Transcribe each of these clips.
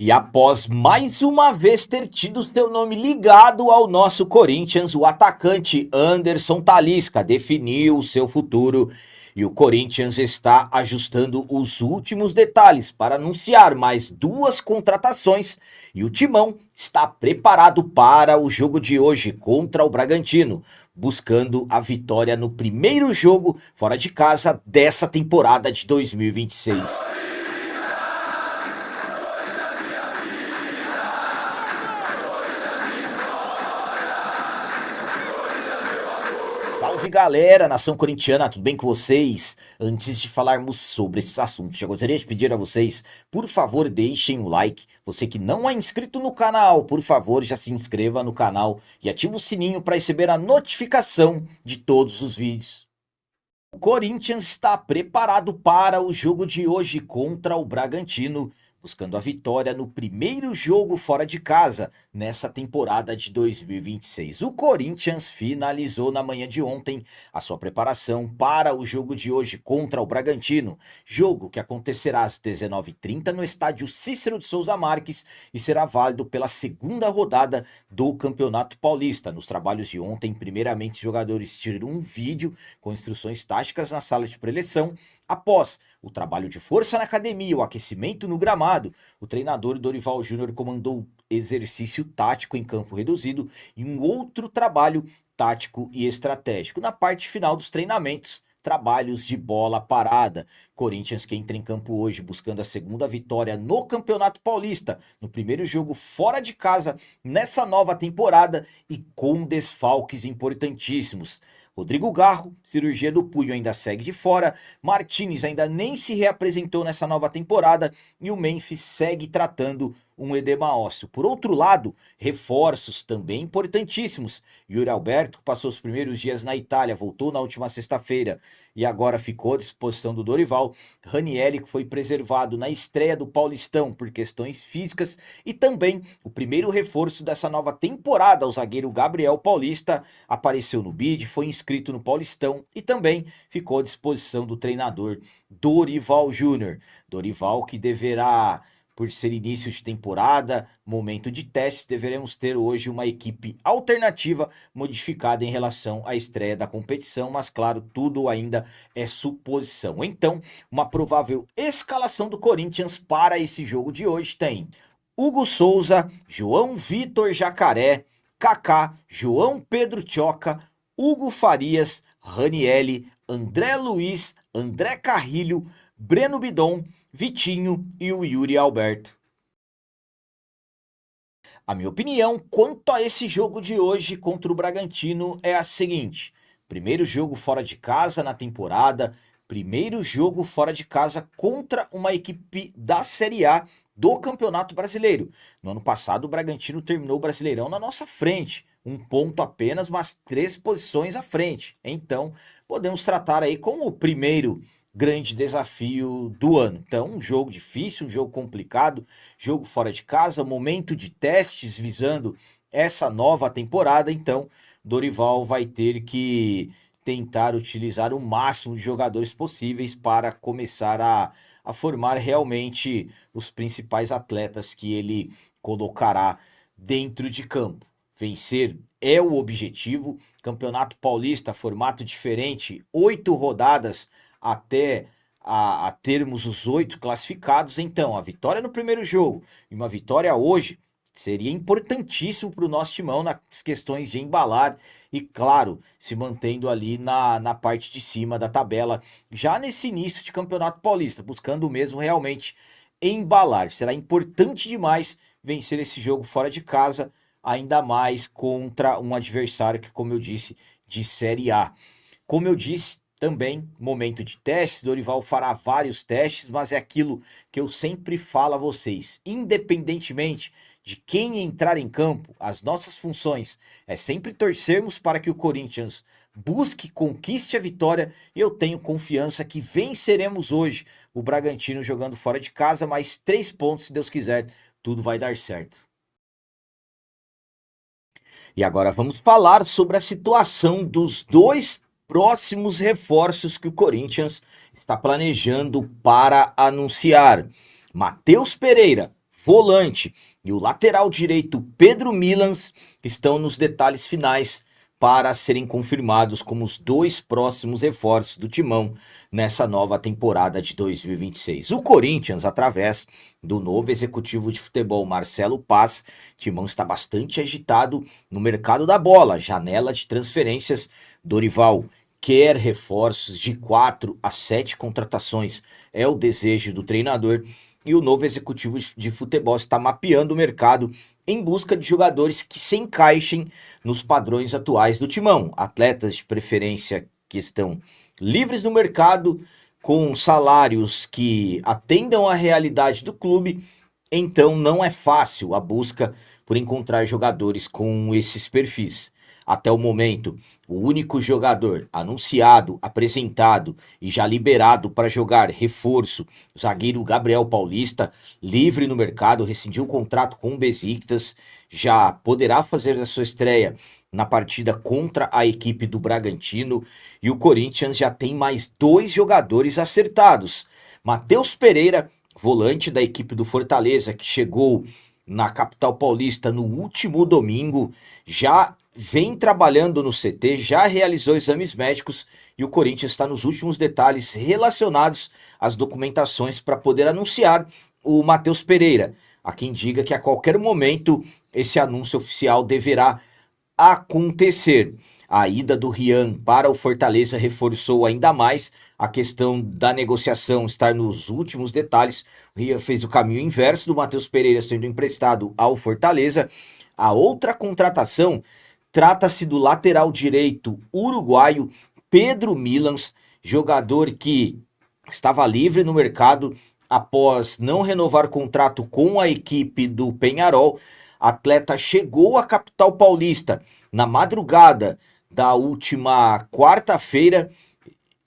E após mais uma vez ter tido seu nome ligado ao nosso Corinthians, o atacante Anderson Talisca definiu o seu futuro e o Corinthians está ajustando os últimos detalhes para anunciar mais duas contratações e o Timão está preparado para o jogo de hoje contra o Bragantino, buscando a vitória no primeiro jogo fora de casa dessa temporada de 2026. Salve galera, nação corintiana, tudo bem com vocês? Antes de falarmos sobre esses assuntos, já gostaria de pedir a vocês, por favor, deixem o like. Você que não é inscrito no canal, por favor, já se inscreva no canal e ative o sininho para receber a notificação de todos os vídeos. O Corinthians está preparado para o jogo de hoje contra o Bragantino, buscando a vitória no primeiro jogo fora de casa nessa temporada de 2026. O Corinthians finalizou na manhã de ontem a sua preparação para o jogo de hoje contra o Bragantino, jogo que acontecerá às 19h30 no estádio Cícero de Souza Marques e será válido pela segunda rodada do Campeonato Paulista. Nos trabalhos de ontem, primeiramente, os jogadores tiram um vídeo com instruções táticas na sala de preleção. Após o trabalho de força na academia, o aquecimento no gramado, o treinador Dorival Júnior comandou exercício tático em campo reduzido e um outro trabalho tático e estratégico. Na parte final dos treinamentos, trabalhos de bola parada. Corinthians que entra em campo hoje buscando a segunda vitória no Campeonato Paulista, no primeiro jogo fora de casa nessa nova temporada e com desfalques importantíssimos. Rodrigo Garro, cirurgia do punho, ainda segue de fora. Martins ainda nem se reapresentou nessa nova temporada e o Memphis segue tratando um edema ósseo. Por outro lado, reforços também importantíssimos. Yuri Alberto, que passou os primeiros dias na Itália, voltou na última sexta-feira e agora ficou à disposição do Dorival. Ranieri, que foi preservado na estreia do Paulistão por questões físicas, e também o primeiro reforço dessa nova temporada, o zagueiro Gabriel Paulista, apareceu no bid, foi inscrito no Paulistão e também ficou à disposição do treinador Dorival Júnior. Dorival que deverá, por ser início de temporada, momento de testes, deveremos ter hoje uma equipe alternativa modificada em relação à estreia da competição, mas claro, tudo ainda é suposição. Então, uma provável escalação do Corinthians para esse jogo de hoje tem Hugo Souza, João Vitor Jacaré, Kaká, João Pedro Tchoca, Hugo Farias, Ranieri, André Luiz, André Carrilho, Breno Bidon, Vitinho e o Yuri Alberto. A minha opinião quanto a esse jogo de hoje contra o Bragantino é a seguinte: primeiro jogo fora de casa na temporada, primeiro jogo fora de casa contra uma equipe da Série A do Campeonato Brasileiro. No ano passado, o Bragantino terminou o Brasileirão na nossa frente. Um ponto apenas, mas 3 posições à frente. Então, podemos tratar aí como o primeiro grande desafio do ano. Então, um jogo difícil, um jogo complicado, jogo fora de casa, momento de testes visando essa nova temporada. Então, Dorival vai ter que tentar utilizar o máximo de jogadores possíveis para começar a formar realmente os principais atletas que ele colocará dentro de campo. Vencer é o objetivo. Campeonato Paulista, formato diferente, 8 rodadas até a termos os 8 classificados. Então, a vitória no primeiro jogo e uma vitória hoje seria importantíssimo para o nosso timão nas questões de embalar e, claro, se mantendo ali na parte de cima da tabela, já nesse início de Campeonato Paulista, buscando mesmo realmente embalar. Será importante demais vencer esse jogo fora de casa, ainda mais contra um adversário que, como eu disse, de Série A. Como eu disse, também momento de testes, Dorival fará vários testes, mas é aquilo que eu sempre falo a vocês, independentemente de quem entrar em campo, as nossas funções é sempre torcermos para que o Corinthians busque, conquiste a vitória, e eu tenho confiança que venceremos hoje o Bragantino jogando fora de casa, mais 3 pontos, se Deus quiser, tudo vai dar certo. E agora vamos falar sobre a situação dos dois próximos reforços que o Corinthians está planejando para anunciar. Matheus Pereira volante e o lateral direito Pedro Milans estão nos detalhes finais para serem confirmados como os 2 próximos reforços do Timão nessa nova temporada de 2026. O Corinthians, através do novo executivo de futebol Marcelo Paz, Timão está bastante agitado no mercado da bola, janela de transferências. Dorival quer reforços de 4 a 7 contratações, é o desejo do treinador, e o novo executivo de futebol está mapeando o mercado em busca de jogadores que se encaixem nos padrões atuais do Timão. Atletas de preferência que estão livres no mercado, com salários que atendam à realidade do clube. Então não é fácil a busca por encontrar jogadores com esses perfis. Até o momento, o único jogador anunciado, apresentado e já liberado para jogar reforço, o zagueiro Gabriel Paulista, livre no mercado, rescindiu o contrato com o Besiktas, já poderá fazer a sua estreia na partida contra a equipe do Bragantino, e o Corinthians já tem mais 2 jogadores acertados. Matheus Pereira, volante da equipe do Fortaleza, que chegou na capital paulista no último domingo, já vem trabalhando no CT, já realizou exames médicos, e o Corinthians está nos últimos detalhes relacionados às documentações para poder anunciar o Matheus Pereira. Há quem diga que a qualquer momento esse anúncio oficial deverá acontecer. A ida do Rian para o Fortaleza reforçou ainda mais a questão da negociação estar nos últimos detalhes. O Rian fez o caminho inverso do Matheus Pereira sendo emprestado ao Fortaleza. A outra contratação trata-se do lateral direito uruguaio Pedro Milans, jogador que estava livre no mercado após não renovar contrato com a equipe do Peñarol. Atleta chegou à capital paulista na madrugada da última quarta-feira,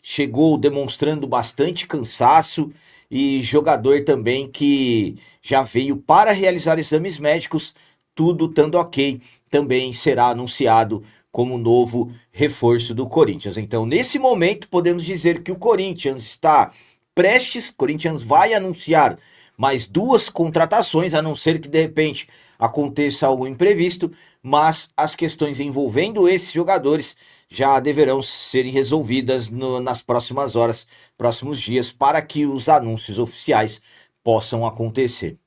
chegou demonstrando bastante cansaço, e jogador também que já veio para realizar exames médicos, tudo estando ok, também será anunciado como novo reforço do Corinthians. Então, nesse momento, podemos dizer que o Corinthians está prestes, Corinthians vai anunciar mais 2 contratações, a não ser que de repente aconteça algo imprevisto, mas as questões envolvendo esses jogadores já deverão ser resolvidas nas próximas horas, próximos dias, para que os anúncios oficiais possam acontecer.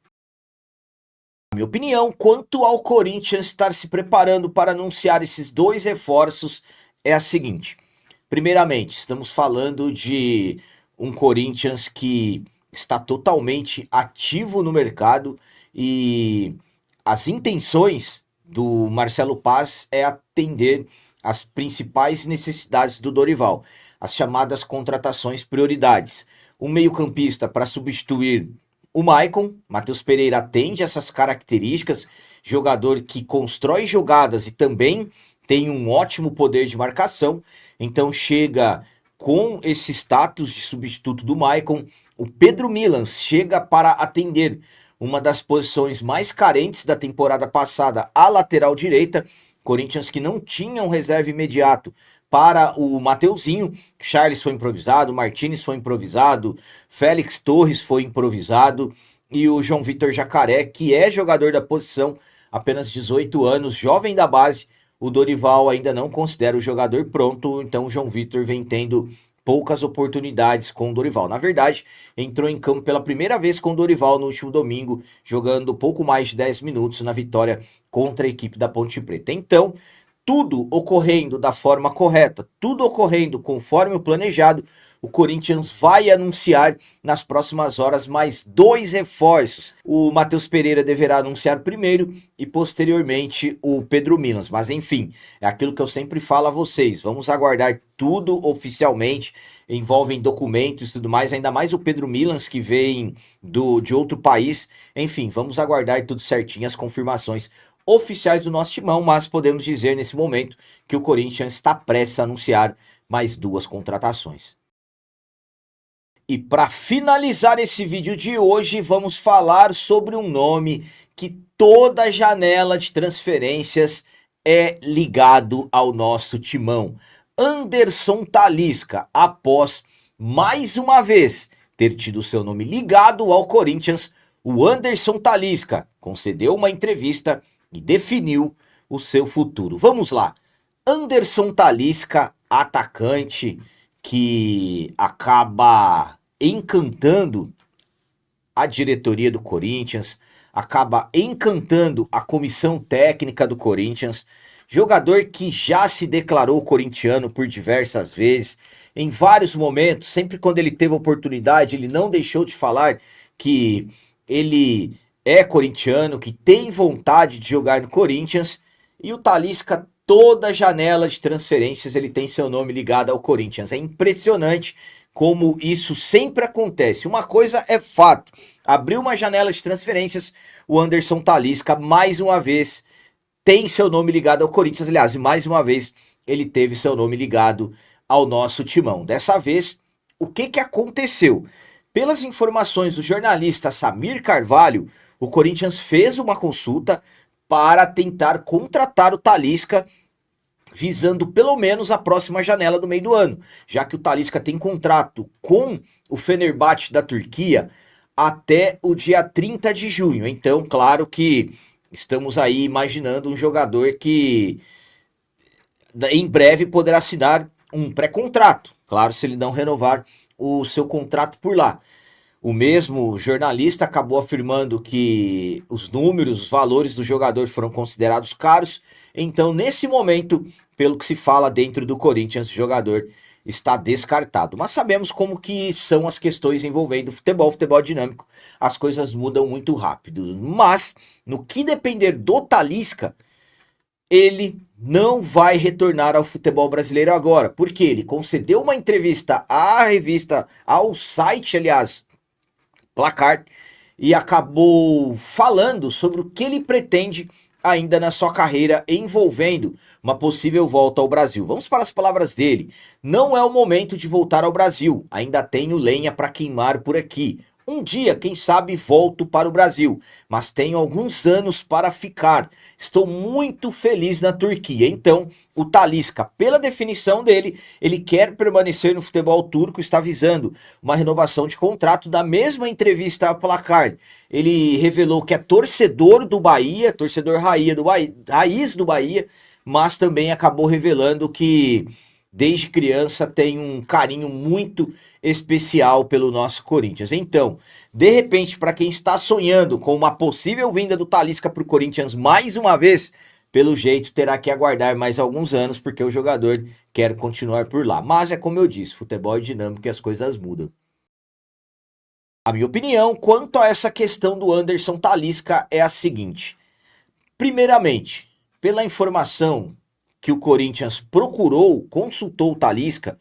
Minha opinião quanto ao Corinthians estar se preparando para anunciar esses 2 reforços é a seguinte: primeiramente, estamos falando de um Corinthians que está totalmente ativo no mercado, e as intenções do Marcelo Paz é atender às principais necessidades do Dorival, as chamadas contratações prioridades. Um meio-campista para substituir o Maicon. Matheus Pereira atende essas características, jogador que constrói jogadas e também tem um ótimo poder de marcação, então chega com esse status de substituto do Maicon. O Pedro Milans chega para atender uma das posições mais carentes da temporada passada, a lateral direita. Corinthians que não tinha um reserva imediato para o Mateuzinho. Charles foi improvisado, Martínez foi improvisado, Félix Torres foi improvisado, e o João Vitor Jacaré, que é jogador da posição, apenas 18 anos, jovem da base. O Dorival ainda não considera o jogador pronto, então o João Vitor vem tendo poucas oportunidades com o Dorival. Na verdade, entrou em campo pela primeira vez com o Dorival no último domingo, jogando pouco mais de 10 minutos na vitória contra a equipe da Ponte Preta. Então, tudo ocorrendo da forma correta, tudo ocorrendo conforme o planejado, o Corinthians vai anunciar nas próximas horas mais 2 reforços. O Matheus Pereira deverá anunciar primeiro e posteriormente o Pedro Milans. Mas enfim, é aquilo que eu sempre falo a vocês, vamos aguardar tudo oficialmente, envolvem documentos e tudo mais, ainda mais o Pedro Milans que vem de outro país. Enfim, vamos aguardar tudo certinho, as confirmações oficiais do nosso timão, mas podemos dizer nesse momento que o Corinthians está prestes a anunciar mais 2 contratações. E para finalizar esse vídeo de hoje, vamos falar sobre um nome que toda janela de transferências é ligado ao nosso timão. Anderson Talisca, após mais uma vez ter tido seu nome ligado ao Corinthians, O Anderson Talisca concedeu uma entrevista e definiu o seu futuro. Vamos lá. Anderson Talisca, atacante que acaba encantando a diretoria do Corinthians, acaba encantando a comissão técnica do Corinthians, jogador que já se declarou corintiano por diversas vezes, em vários momentos, sempre quando ele teve oportunidade, ele não deixou de falar que ele é corintiano, que tem vontade de jogar no Corinthians, e o Talisca, toda janela de transferências, ele tem seu nome ligado ao Corinthians. É impressionante como isso sempre acontece. Uma coisa é fato, abriu uma janela de transferências, o Anderson Talisca, mais uma vez, tem seu nome ligado ao Corinthians. Aliás, mais uma vez, ele teve seu nome ligado ao nosso timão. Dessa vez, o que aconteceu? Pelas informações do jornalista Samir Carvalho, o Corinthians fez uma consulta para tentar contratar o Talisca, visando pelo menos a próxima janela do meio do ano, já que o Talisca tem contrato com o Fenerbahçe da Turquia até o dia 30 de junho. Então, claro que estamos aí imaginando um jogador que em breve poderá assinar um pré-contrato, claro, se ele não renovar o seu contrato por lá. O mesmo jornalista acabou afirmando que os números, os valores do jogador foram considerados caros. Então, nesse momento, pelo que se fala dentro do Corinthians, o jogador está descartado. Mas sabemos como que são as questões envolvendo futebol dinâmico. As coisas mudam muito rápido. Mas, no que depender do Talisca, ele não vai retornar ao futebol brasileiro agora. Porque ele concedeu uma entrevista à revista, ao site, aliás, Placar, e acabou falando sobre o que ele pretende ainda na sua carreira, envolvendo uma possível volta ao Brasil. Vamos para as palavras dele. Não é o momento de voltar ao Brasil, ainda tenho lenha para queimar por aqui. Um dia, quem sabe, volto para o Brasil, mas tenho alguns anos para ficar. Estou muito feliz na Turquia. Então, o Talisca, pela definição dele, ele quer permanecer no futebol turco, está visando uma renovação de contrato. Da mesma entrevista a Placar, ele revelou que é torcedor do Bahia, torcedor raiz do Bahia, mas também acabou revelando que desde criança tem um carinho muito especial pelo nosso Corinthians. Então, de repente, para quem está sonhando com uma possível vinda do Talisca para o Corinthians mais uma vez, pelo jeito terá que aguardar mais alguns anos, porque o jogador quer continuar por lá. Mas é como eu disse, futebol é dinâmico e as coisas mudam. A minha opinião quanto a essa questão do Anderson Talisca é a seguinte. Primeiramente, pela informação que o Corinthians procurou, consultou o Talisca,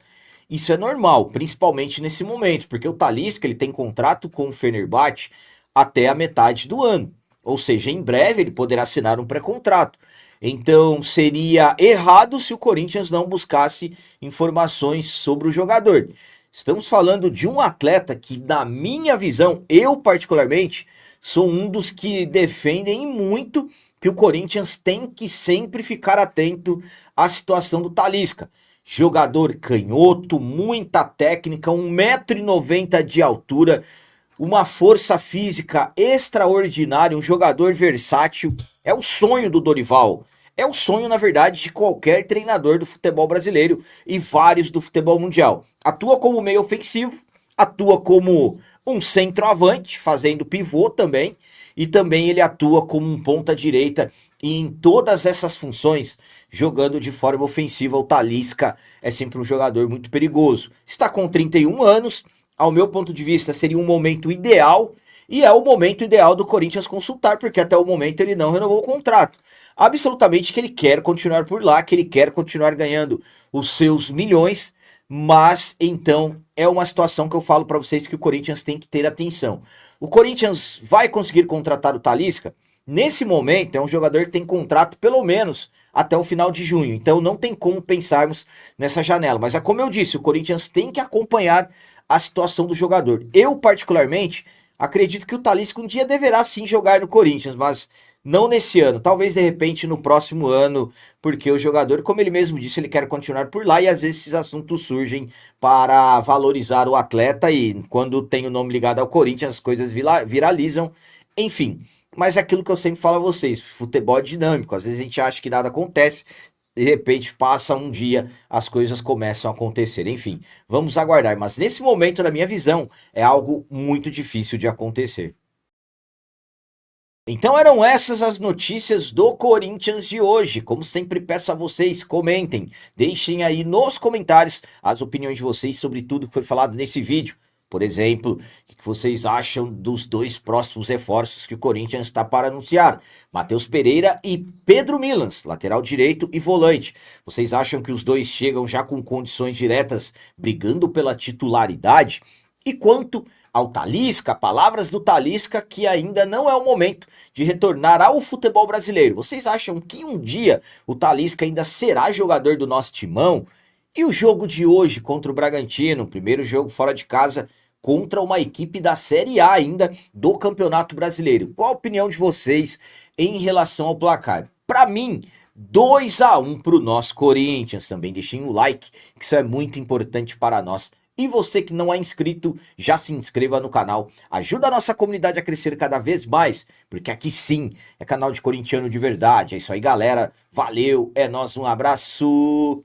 isso é normal, principalmente nesse momento, porque o Talisca ele tem contrato com o Fenerbahçe até a metade do ano, ou seja, em breve ele poderá assinar um pré-contrato. Então seria errado se o Corinthians não buscasse informações sobre o jogador. Estamos falando de um atleta que, na minha visão, eu particularmente, sou um dos que defendem muito que o Corinthians tem que sempre ficar atento à situação do Talisca. Jogador canhoto, muita técnica, 1,90 m de altura, uma força física extraordinária, um jogador versátil. É o sonho do Dorival. É o sonho, na verdade, de qualquer treinador do futebol brasileiro e vários do futebol mundial. Atua como meio ofensivo, atua como um centroavante, fazendo pivô também, e também ele atua como um ponta-direita e em todas essas funções, jogando de forma ofensiva. O Talisca é sempre um jogador muito perigoso. Está com 31 anos, ao meu ponto de vista seria um momento ideal, e é o momento ideal do Corinthians consultar, porque até o momento ele não renovou o contrato. Absolutamente que ele quer continuar por lá, que ele quer continuar ganhando os seus milhões, mas então é uma situação que eu falo para vocês que o Corinthians tem que ter atenção. O Corinthians vai conseguir contratar o Talisca? Nesse momento é um jogador que tem contrato pelo menos até o final de junho, então não tem como pensarmos nessa janela. Mas é como eu disse, o Corinthians tem que acompanhar a situação do jogador. Eu particularmente acredito que o Talisca um dia deverá sim jogar no Corinthians, mas Não nesse ano, talvez de repente no próximo ano, porque o jogador, como ele mesmo disse, ele quer continuar por lá e às vezes esses assuntos surgem para valorizar o atleta e quando tem o nome ligado ao Corinthians as coisas viralizam, enfim. Mas é aquilo que eu sempre falo a vocês, futebol é dinâmico, às vezes a gente acha que nada acontece, de repente passa um dia, as coisas começam a acontecer. Enfim, vamos aguardar. Mas nesse momento, na minha visão, é algo muito difícil de acontecer. Então eram essas as notícias do Corinthians de hoje. Como sempre peço a vocês, comentem, deixem aí nos comentários as opiniões de vocês sobre tudo que foi falado nesse vídeo. Por exemplo, o que vocês acham dos dois próximos reforços que o Corinthians está para anunciar? Matheus Pereira e Pedro Milans, lateral direito e volante. Vocês acham que os dois chegam já com condições diretas, brigando pela titularidade? E quanto ao Talisca, palavras do Talisca que ainda não é o momento de retornar ao futebol brasileiro. Vocês acham que um dia o Talisca ainda será jogador do nosso timão? E o jogo de hoje contra o Bragantino, primeiro jogo fora de casa contra uma equipe da Série A ainda do Campeonato Brasileiro. Qual a opinião de vocês em relação ao placar? Para mim, 2-1 para o nosso Corinthians. Também deixem o like, que isso é muito importante para nós. E você que não é inscrito, já se inscreva no canal. Ajuda a nossa comunidade a crescer cada vez mais, porque aqui sim é canal de corintiano de verdade. É isso aí, galera. Valeu, é nóis, um abraço.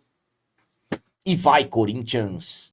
E vai, Corinthians!